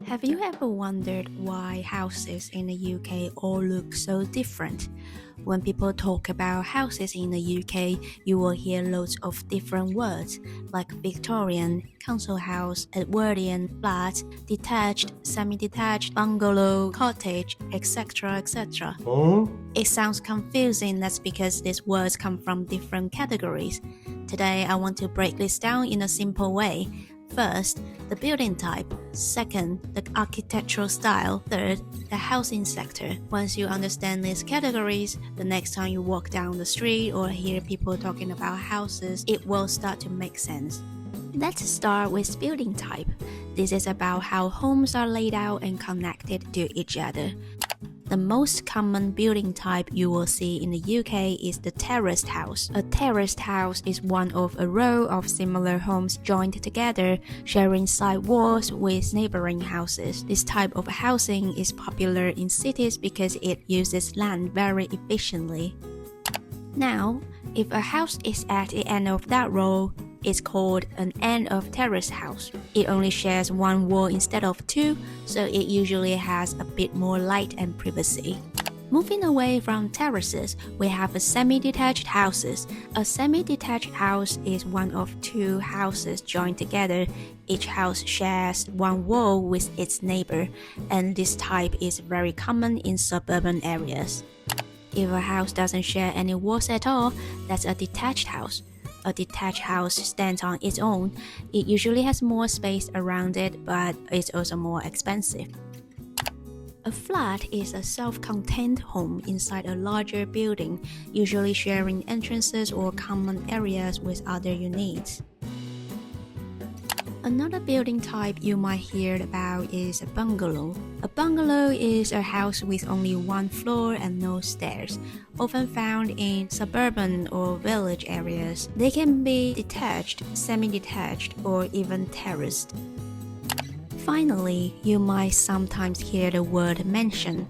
Have you ever wondered why houses in the UK all look so different? When people talk about houses in the UK, you will hear loads of different words like Victorian, council house, Edwardian, flat, detached, semi-detached, bungalow, cottage, etc. etc. It sounds confusing, that's because these words come from different categories. Today, I want to break this down in a simple way. First, the building type. Second, the architectural style. Third, the housing sector. Once you understand these categories, the next time you walk down the street or hear people talking about houses, it will start to make sense. Let's start with building type. This is about how homes are laid out and connected to each other. The most common building type you will see in the UK is the terraced house. A terraced house is one of a row of similar homes joined together, sharing side walls with neighboring houses. This type of housing is popular in cities because it uses land very efficiently. Now, if a house is at the end of that row, it's called an end of terrace house. It only shares one wall instead of two, so it usually has a bit more light and privacy. Moving away from terraces, we have a semi-detached houses. A semi-detached house is one of two houses joined together. Each house shares one wall with its neighbor, and this type is very common in suburban areas. If a house doesn't share any walls at all, that's a detached house. A detached house stands on its own. It usually has more space around it, but it's also more expensive. A flat is a self-contained home inside a larger building, usually sharing entrances or common areas with other units. Another building type you might hear about is a bungalow. A bungalow is a house with only one floor and no stairs, often found in suburban or village areas. They can be detached, semi-detached, or even terraced. Finally, you might sometimes hear the word mansion.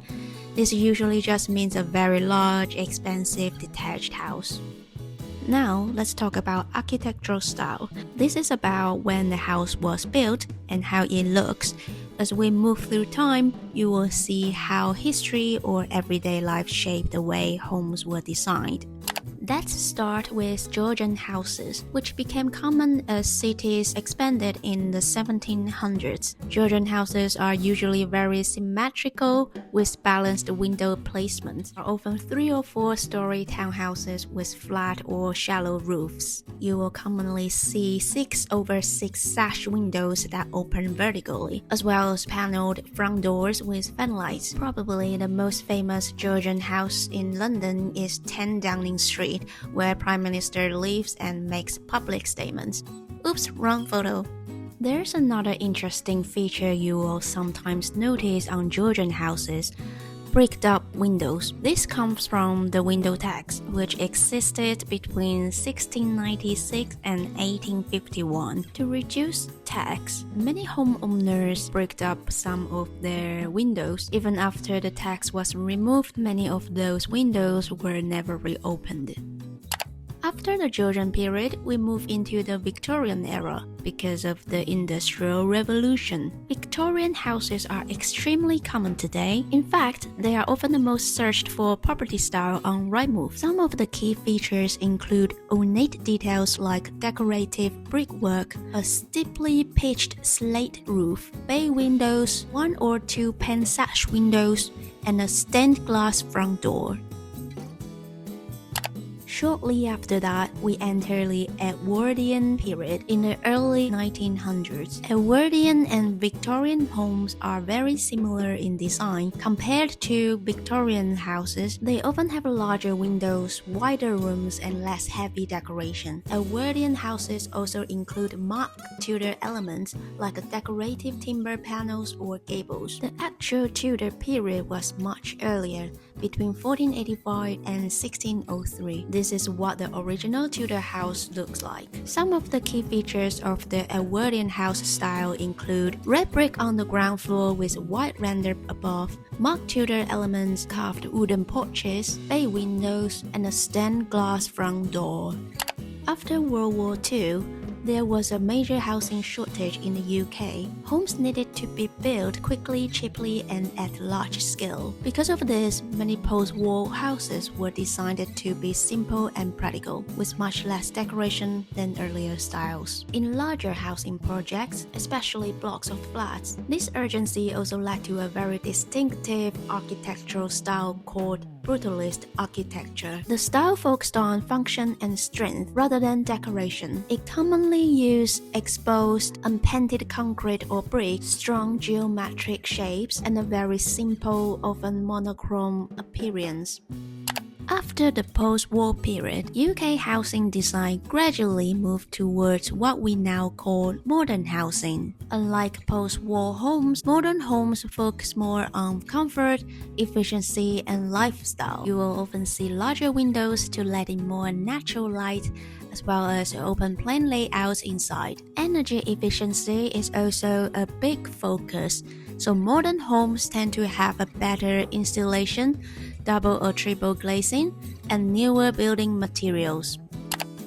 This usually just means a very large, expensive, detached house. Now, let's talk about architectural style. This is about when the house was built and how it looks. As we move through time, you will see how history or everyday life shaped the way homes were designed. Let's start with Georgian houses, which became common as cities expanded in the 1700s. Georgian houses are usually very symmetrical with balanced window placements, are often 3 or 4-story townhouses with flat or shallow roofs. You will commonly see 6/6 sash windows that open vertically, as well as paneled front doors with fanlights. Probably the most famous Georgian house in London is 10 Downing Street, where Prime Minister lives and makes public statements. Oops, wrong photo. There's another interesting feature you will sometimes notice on Georgian houses: bricked up windows. This comes from the window tax, which existed between 1696 and 1851. To reduce tax, many homeowners bricked up some of their windows. Even after the tax was removed, many of those windows were never reopened. After the Georgian period, we move into the Victorian era because of the Industrial Revolution. Victorian houses are extremely common today. In fact, they are often the most searched for property style on Rightmove. Some of the key features include ornate details like decorative brickwork, a steeply pitched slate roof, bay windows, 1 or 2 pane sash windows, and a stained glass front door. Shortly after that, we enter the Edwardian period in the early 1900s. Edwardian and Victorian homes are very similar in design. Compared to Victorian houses, they often have larger windows, wider rooms, and less heavy decoration. Edwardian houses also include marked Tudor elements like decorative timber panels or gables. The actual Tudor period was much earlier, between 1485 and 1603. This is what the original Tudor house looks like. Some of the key features of the Edwardian house style include red brick on the ground floor with white render above, marked Tudor elements, carved wooden porches, bay windows, and a stained glass front door. After World War II, There was a major housing shortage in the UK. Homes needed to be built quickly, cheaply, and at large scale. Because of this, many post-war houses were designed to be simple and practical, with much less decoration than earlier styles. In larger housing projects, especially blocks of flats, this urgency also led to a very distinctive architectural style called brutalist architecture. The style focused on function and strength rather than decoration. It commonly used exposed, unpainted concrete or brick, strong geometric shapes, and a very simple, often monochrome appearance. After the post-war period, UK housing design gradually moved towards what we now call modern housing. Unlike post-war homes, modern homes focus more on comfort, efficiency, and lifestyle. You will often see larger windows to let in more natural light, as well as open plan layouts inside. Energy efficiency is also a big focus, so modern homes tend to have a better insulation, double or triple glazing, and newer building materials.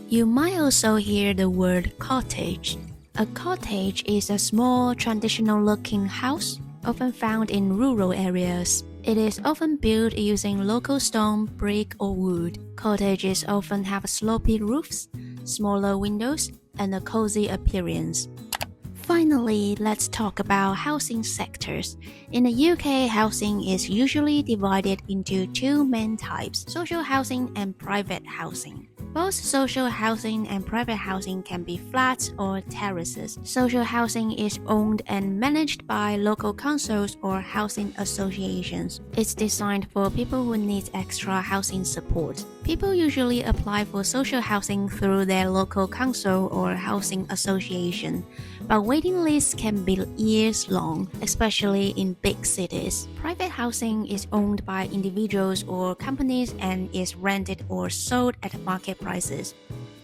You might also hear the word cottage. A cottage is a small, traditional-looking house, often found in rural areas. It is often built using local stone, brick, or wood. Cottages often have slopy roofs, smaller windows, and a cozy appearance. Finally, let's talk about housing sectors. In the UK, housing is usually divided into two main types: social housing and private housing. Both social housing and private housing can be flats or terraces. Social housing is owned and managed by local councils or housing associations. It's designed for people who need extra housing support. People usually apply for social housing through their local council or housing association, but waiting lists can be years long, especially in big cities. Private housing is owned by individuals or companies and is rented or sold at market prices.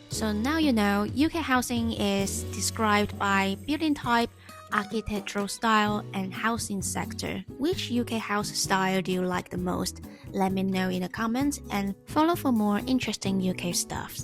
So now you know, UK housing is described by building type, architectural style, and housing sector. Which UK house style do you like the most? Let me know in the comments and follow for more interesting UK stuff.